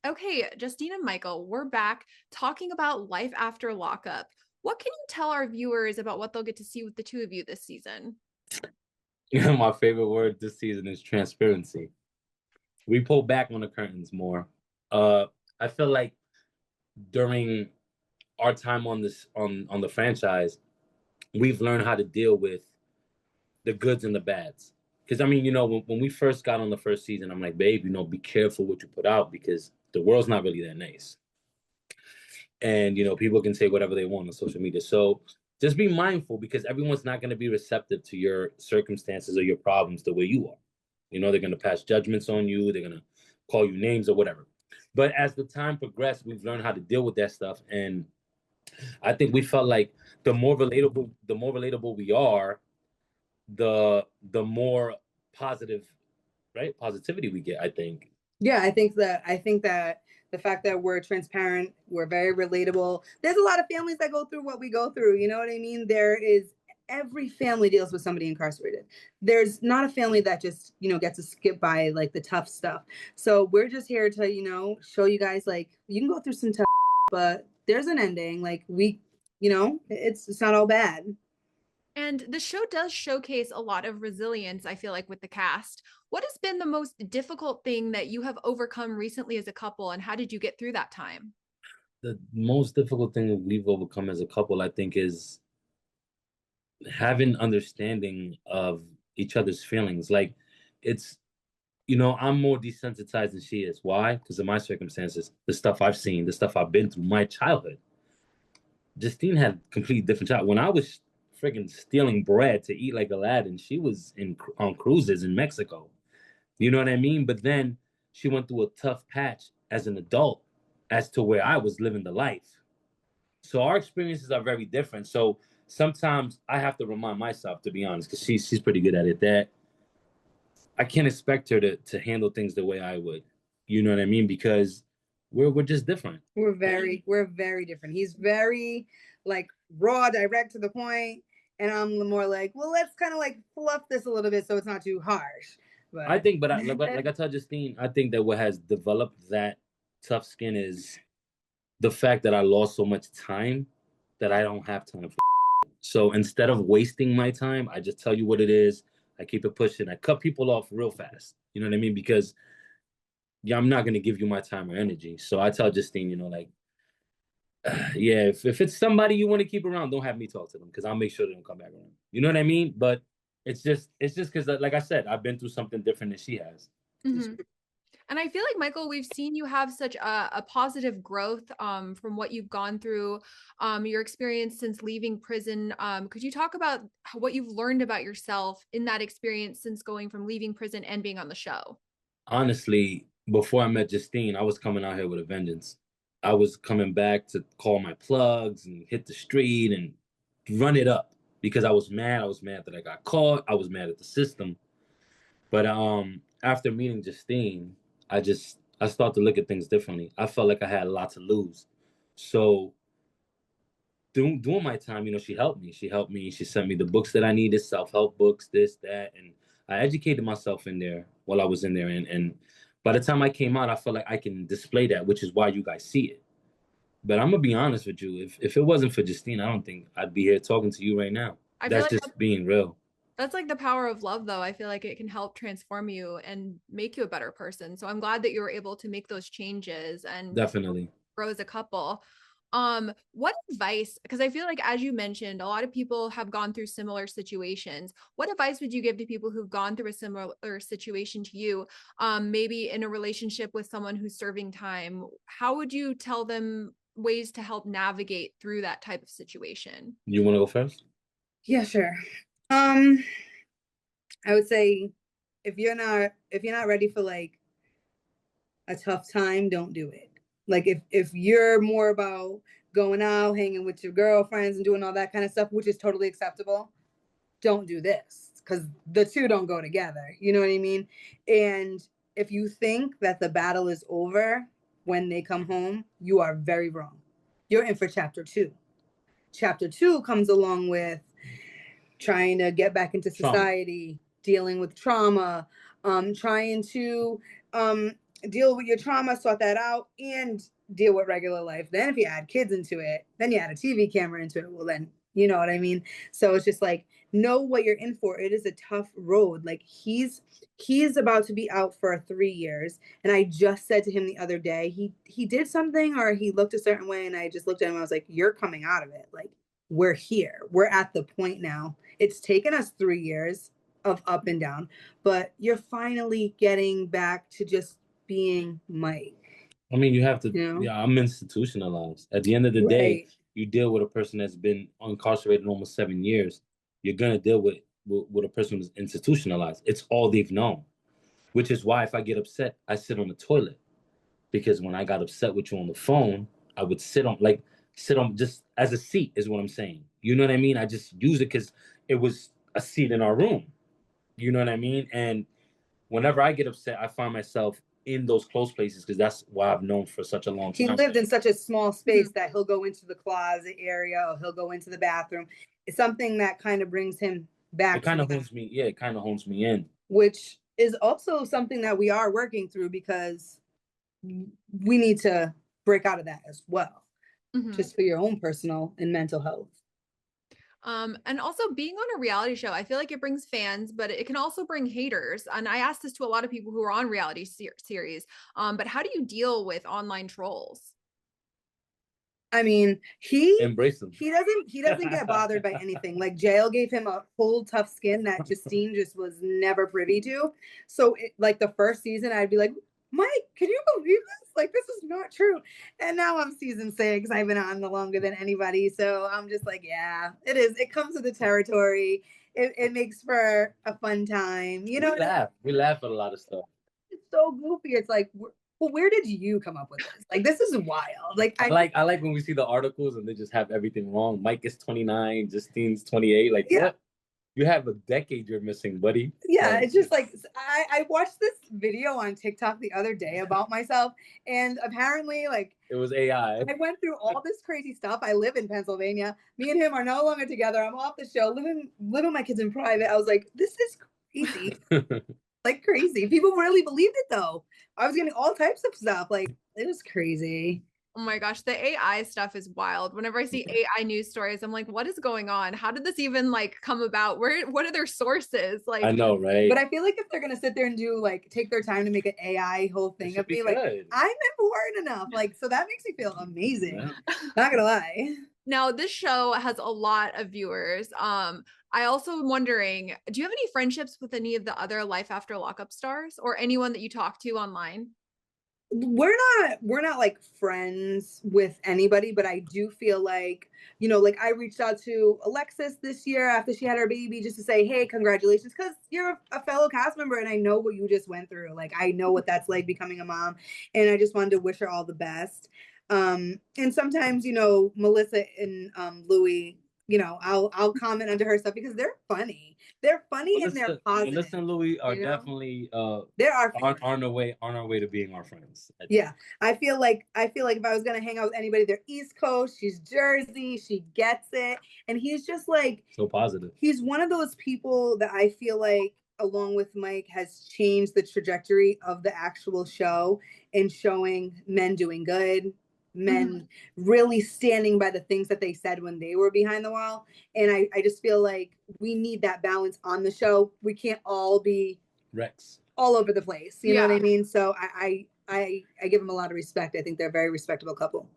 Okay, Justine and Michael, we're back talking about life after lockup. What can you tell our viewers about what they'll get to see with the two of you this season? My favorite word this season is transparency. We pull back on the curtains more. Uh, I feel like during our time on this on the franchise, we've learned how to deal with the goods and the bads. Because I mean, when we first got on the first season, I'm like, babe, be careful what you put out because the world's not really that nice. And people can say whatever they want on social media. So just be mindful because everyone's not going to be receptive to your circumstances or your problems the way you are. They're going to pass judgments on you. They're going to call you names or whatever. But as the time progressed, we've learned how to deal with that stuff. And I think we felt like the more relatable we are, the more positive, right? Positivity we get, I think. Yeah, I think that the fact that we're transparent, we're very relatable. There's a lot of families that go through what we go through. You know what I mean? There is every family deals with somebody incarcerated. There's not a family that just, gets to skip by like the tough stuff. So we're just here to, show you guys like you can go through some tough, but there's an ending. Like it's not all bad. And the show does showcase a lot of resilience, I feel like, with the cast. What has been the most difficult thing that you have overcome recently as a couple, and how did you get through that time? The most difficult thing that we've overcome as a couple, I think, is having understanding of each other's feelings. Like it's I'm more desensitized than she is. Why? Because of my circumstances, the stuff I've seen, the stuff I've been through, my childhood. Justine had completely different child. When I was freaking stealing bread to eat like Aladdin, she was in on cruises in Mexico. You know what I mean? But then she went through a tough patch as an adult as to where I was living the life. So our experiences are very different. So sometimes I have to remind myself, to be honest, because she's pretty good at it, that I can't expect her to handle things the way I would. You know what I mean? Because we're just different. We're very different. He's very like raw, direct to the point, and I'm more like, well, let's kind of like fluff this a little bit so it's not too harsh. I But think, but like I told Justine, I think that what has developed that tough skin is the fact that I lost so much time that I don't have time for. So instead of wasting my time, I just tell you what it is. I keep it pushing. I cut people off real fast. You know what I mean? Because yeah, I'm not gonna give you my time or energy. So I tell Justine, like, yeah, if it's somebody you want to keep around, don't have me talk to them because I'll make sure they don't come back around. You know what I mean? But it's just because, like I said, I've been through something different than she has. Mhm. And I feel like, Michael, we've seen you have such a positive growth from what you've gone through, your experience since leaving prison. Could you talk about what you've learned about yourself in that experience since going from leaving prison and being on the show? Honestly, before I met Justine, I was coming out here with a vengeance. I was coming back to call my plugs and hit the street and run it up because I was mad. I was mad that I got caught. I was mad at the system. But after meeting Justine, I started to look at things differently. I felt like I had a lot to lose. So doing my time, she helped me. She helped me. She sent me the books that I needed, self-help books, this, that, and I educated myself in there while I was in there. And by the time I came out, I felt like I can display that, which is why you guys see it. But I'm gonna be honest with you. If it wasn't for Justine, I don't think I'd be here talking to you right now. I feel That's like just being real. that's like the power of love, though. I feel like it can help transform you and make you a better person. So I'm glad that you were able to make those changes and Definitely. grow as a couple. What advice, because I feel like as you mentioned, a lot of people have gone through similar situations. What advice would you give to people who've gone through a similar situation to you? Maybe in a relationship with someone who's serving time. How would you tell them ways to help navigate through that type of situation? You want to go first? yeah, sure. Um, I would say if you're not ready for like a tough time, don't do it. Like if you're more about going out, hanging with your girlfriends and doing all that kind of stuff, which is totally acceptable, don't do this because the two don't go together. You know what I mean? And if you think that the battle is over when they come home, you are very wrong. You're in for chapter two. Chapter two comes along with trying to get back into Trauma. society, dealing with trauma, trying to deal with your trauma, sort that out, and deal with regular life. Then if you add kids into it, then you add a TV camera into it. Well, then you know what I mean. So it's just like, know what you're in for. It is a tough road. Like he's about to be out for 3 years, and I just said to him the other day, he did something or he looked a certain way, and I just looked at him. I was like, you're coming out of it. Like we're here. We're at the point now. It's taken us 3 years of up and down, but you're finally getting back to just being Mike. I mean, you have to, You know? yeah, I'm institutionalized. At the end of the day, Right. you deal with a person that's been incarcerated almost 7 years. You're going to deal with a person who's institutionalized. It's all they've known, which is why if I get upset, I sit on the toilet. Because when I got upset with you on the phone, I would sit on just as a seat is what I'm saying. You know what I mean? I just use it because it was a seat in our room. You know what I mean? And whenever I get upset, I find myself in those close places because that's why I've known for such a long time. He lived in such a small space that he'll go into the closet area or he'll go into the bathroom. It's something that kind of brings him back. It kind of hones me. Yeah, it kind of hones me in. Which is also something that we are working through because we need to break out of that as well, just for your own personal and mental health. And also being on a reality show, I feel like it brings fans, but it can also bring haters. And I asked this to a lot of people who are on reality series. But how do you deal with online trolls? I mean, he embrace them. He doesn't get bothered by anything. Like jail gave him a whole tough skin that Justine just was never privy to. So like the first season, I'd be like, Mike, can you believe this? Like, this is not true. And now I'm season 6. I've been on the longer than anybody. So I'm just like, yeah, it is. It comes with the territory. It makes for a fun time. You know, we laugh at a lot of stuff. It's so goofy. It's like, well, where did you come up with this? Like, this is wild. Like, I like when we see the articles and they just have everything wrong. Mike is 29, Justine's 28. Like, yeah. What? You have a decade you're missing, buddy. Yeah, it's just like, I watched this video on TikTok the other day about myself, and apparently, like, it was AI. I went through all this crazy stuff. I live in Pennsylvania. Me and him are no longer together. I'm off the show, living with my kids in private. I was like, this is crazy. Like, crazy. People really believed it, though. I was getting all types of stuff. Like, it was crazy. Oh my gosh, the AI stuff is wild. Whenever I see AI news stories, I'm like, what is going on? How did this even like come about? What are their sources? Like, I know, right? But I feel like if they're gonna sit there and do like take their time to make an AI whole thing of me, like I'm important enough. Like, so that makes me feel amazing. Yeah. Not gonna lie. Now this show has a lot of viewers. I also am wondering, do you have any friendships with any of the other Life After Lockup stars or anyone that you talk to online? We're not like friends with anybody, but I do feel like, you know, like I reached out to Alexis this year after she had her baby just to say, hey, congratulations, because you're a fellow cast member and I know what you just went through. Like, I know what that's like becoming a mom, and I just wanted to wish her all the best. And sometimes, you know, Melissa and Louie, you know, I'll comment under her stuff because they're funny. They're funny and they're positive. Melissa and Louie are definitely they're on our way to being our friends. Yeah. I feel like if I was gonna hang out with anybody, they're East Coast, she's Jersey, she gets it. And he's just like so positive. He's one of those people that I feel like, along with Mike, has changed the trajectory of the actual show and showing men doing good, men really standing by the things that they said when they were behind the wall. And I just feel like we need that balance on the show. We can't all be Rex all over the place. You know what I mean? So I give them a lot of respect. I think they're a very respectable couple.